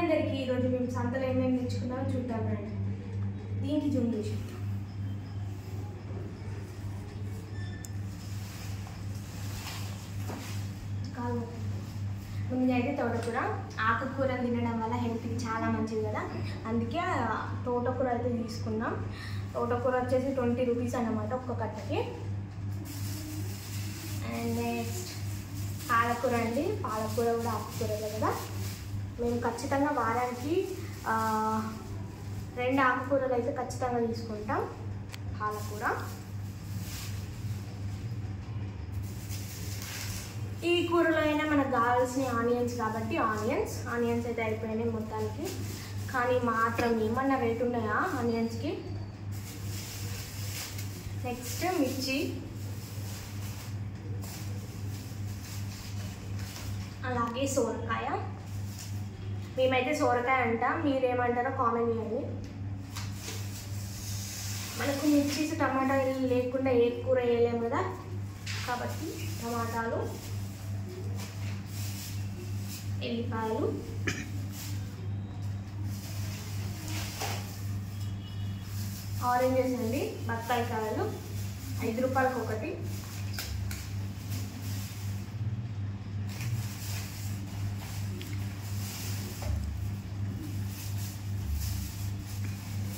అందరికీ ఈరోజు మేము సంతలో ఏమేమి తెచ్చుకున్నామో చూద్దాం రండి. దీనికి జూమ్ చేసి ముందుగా అయితే తోటకూర, ఆకుకూర తినడం వల్ల హెల్త్కి చాలా మంచిది కదా, అందుకే తోటకూర అయితే తీసుకున్నాం. తోటకూర వచ్చేసి 20 రూపీస్ అన్నమాట ఒక్క కట్టకి. అండ్ నెక్స్ట్ పాలకూర అండి. పాలకూర కూడా ఆకుకూరలే కదా, మేము ఖచ్చితంగా వారానికి 2 ఆకుకూరలు అయితే ఖచ్చితంగా తీసుకుంటాం. పాలకూర, ఈ కూరలో అయినా మనకు కావాల్సిన ఆనియన్స్ కాబట్టి ఆనియన్స్ అయితే అయిపోయినాయి మొత్తానికి. కానీ మాత్రం ఏమన్నా రేట్ ఉన్నాయా ఆనియన్స్కి. నెక్స్ట్ మిర్చి, అలాగే సోరకాయ. మేమైతే సోరకాయ అంటాం, మీరేమంటారో కామెంట్ చేయండి. మనకు మిర్చీస్ టమాటాలు లేకుండా ఏ కూర వేయలేము కదా, కాబట్టి టమాటాలు, ఎల్లిపాయలు, ఆరెంజెస్ అండి, బత్తాయికాయలు 5 రూపాయలకు ఒకటి.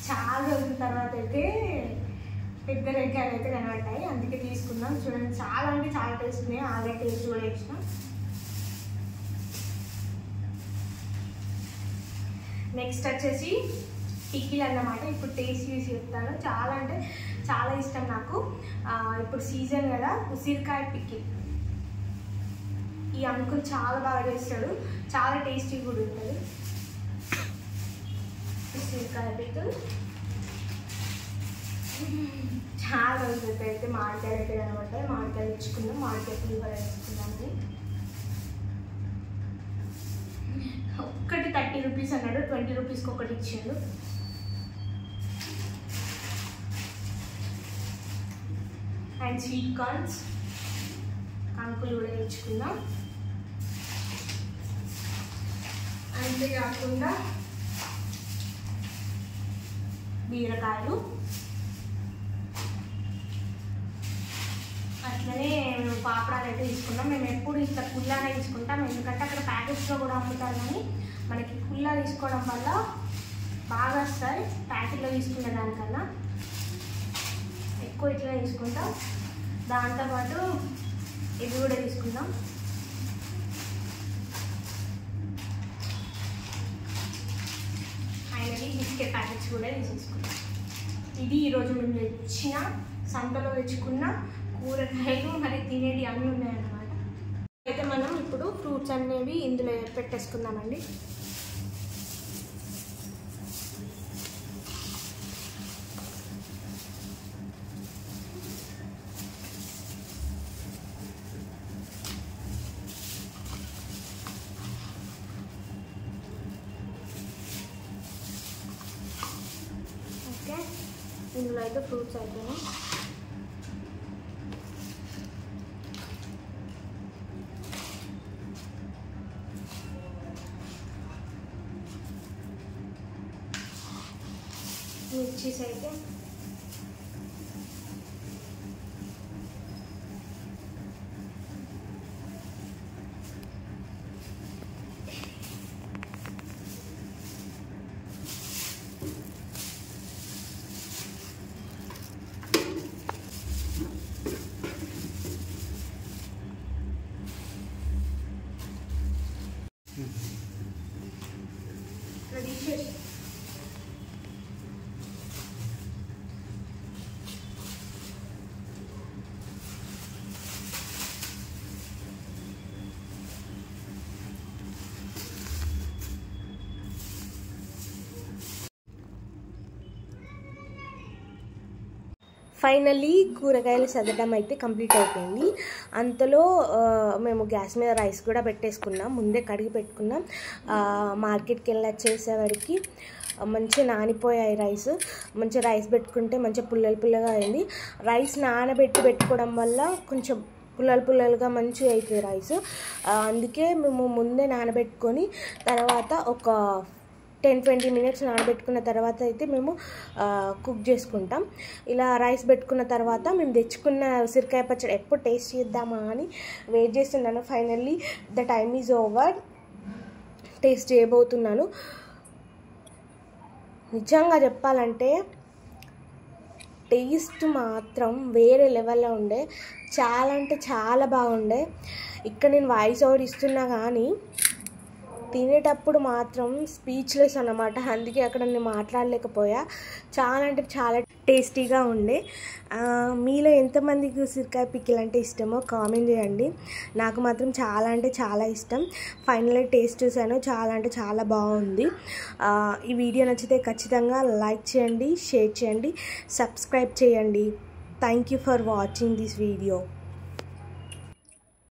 చాలా రోజుల తర్వాత అయితే పెద్ద రేకాయలు అయితే కనబడ్డాయి, అందుకే తీసుకున్నాం. చూడండి చాలా అంటే చాలా టేస్ట్ ఉన్నాయి, ఆల్రెడీ టేస్ట్ కూడా వేసిన. నెక్స్ట్ వచ్చేసి పికిల్ అన్నమాట. ఇప్పుడు టేస్ట్ చేసి చెప్తాను. చాలా అంటే చాలా ఇష్టం నాకు. ఇప్పుడు సీజన్ కదా, ఉసిరికాయ పికిల్. ఈ అంకుల్ చాలా బాగా చేస్తాడు, చాలా టేస్టీ కూడా ఉంటుంది. ఉసిరికాయ పికిల్ చాలా రోజులైతే అయితే మామిడికాయలు అయితే కనబడతాయి. మామిడికాయలు తెచ్చుకున్నాం, మామిడికాయ పులిహోర వేసుకున్నామని. ఒక్కటి 30 రూపీస్ అన్నాడు, 20 రూపీస్కి ఒకటి ఇచ్చాడు. అండ్ స్వీట్ కార్న్స్ కంకులు కూడా తెచ్చుకున్నాం. అంతేకాకుండా బీరకాయలు, అట్లనే మేము పాపడాలు అయితే తీసుకున్నాం. మేము ఎప్పుడు ఇట్లా కుల్లానే తీసుకుంటాం, ఎందుకంటే అక్కడ ప్యాకెట్స్లో కూడా అమ్ముతారు. కానీ మనకి కుల్లా తీసుకోవడం వల్ల బాగా వస్తాయి, ప్యాకెట్లో తీసుకునే దానికన్నా ఎక్కువ ఇట్లా తీసుకుంటాం. దాంతోపాటు ఇవి కూడా తీసుకుందాం. ఫైనలీ బిస్కెట్ ప్యాకెట్స్ కూడా తీసుకుందాం. ఇది ఈరోజు మేము తెచ్చిన సంతలో తెచ్చుకున్న కూరగాయలు, మరి తినేవి అన్నీ ఉన్నాయన్నమాట. అయితే మనం ఇప్పుడు ఫ్రూట్స్ అనేవి ఇందులో పెట్టేసుకుందామండి. ఓకే, ఇందులో అయితే ఫ్రూట్స్ అయిపోయినాయి. మిర్చీస్ అయితే రెడీ చేసి ఫైనల్లీ కూరగాయలు సదడం అయితే కంప్లీట్ అయిపోయింది. అంతలో మేము గ్యాస్ మీద రైస్ కూడా పెట్టేసుకున్నాం, ముందే కడిగి పెట్టుకున్నాం. మార్కెట్కి వెళ్ళి వచ్చేసేవరికి మంచిగా నానిపోయాయి రైస్. మంచిగా రైస్ పెట్టుకుంటే మంచిగా పుల్లగా అయింది. రైస్ నానబెట్టుకోవడం వల్ల కొంచెం పుల్లలుగా మంచిగా అవుతుంది రైస్. అందుకే మేము ముందే నానబెట్టుకొని తర్వాత ఒక 10-20 మినిట్స్ నానబెట్టుకున్న తర్వాత అయితే మేము కుక్ చేసుకుంటాం. ఇలా రైస్ పెట్టుకున్న తర్వాత మేము తెచ్చుకున్న ఉసిరికాయ పచ్చడి ఎప్పుడు టేస్ట్ చేద్దామా అని వెయిట్ చేస్తున్నాను. Finally the time is over. Taste చేయబోతున్నాను. నిజంగా చెప్పాలంటే టేస్ట్ మాత్రం వేరే లెవెల్లో ఉండే, చాలా అంటే చాలా బాగుండే. ఇక్కడ నేను వాయిస్ ఓవర్ ఇస్తున్నా కానీ తినేటప్పుడు మాత్రం స్పీచ్లెస్ అన్నమాట. అందుకే అక్కడ నేను మాట్లాడలేకపోయా. చాలా అంటే చాలా టేస్టీగా ఉండే. మీలో ఎంతమందికి ఉసిరికాయ పికిల్ అంటే ఇష్టమో కామెంట్ చేయండి. నాకు మాత్రం చాలా అంటే చాలా ఇష్టం. ఫైనల్లీ టేస్ట్ చూసాను, చాలా అంటే చాలా బాగుంది. ఈ వీడియో నచ్చితే ఖచ్చితంగా లైక్ చేయండి, షేర్ చేయండి, సబ్స్క్రైబ్ చేయండి. Thank you for watching this video.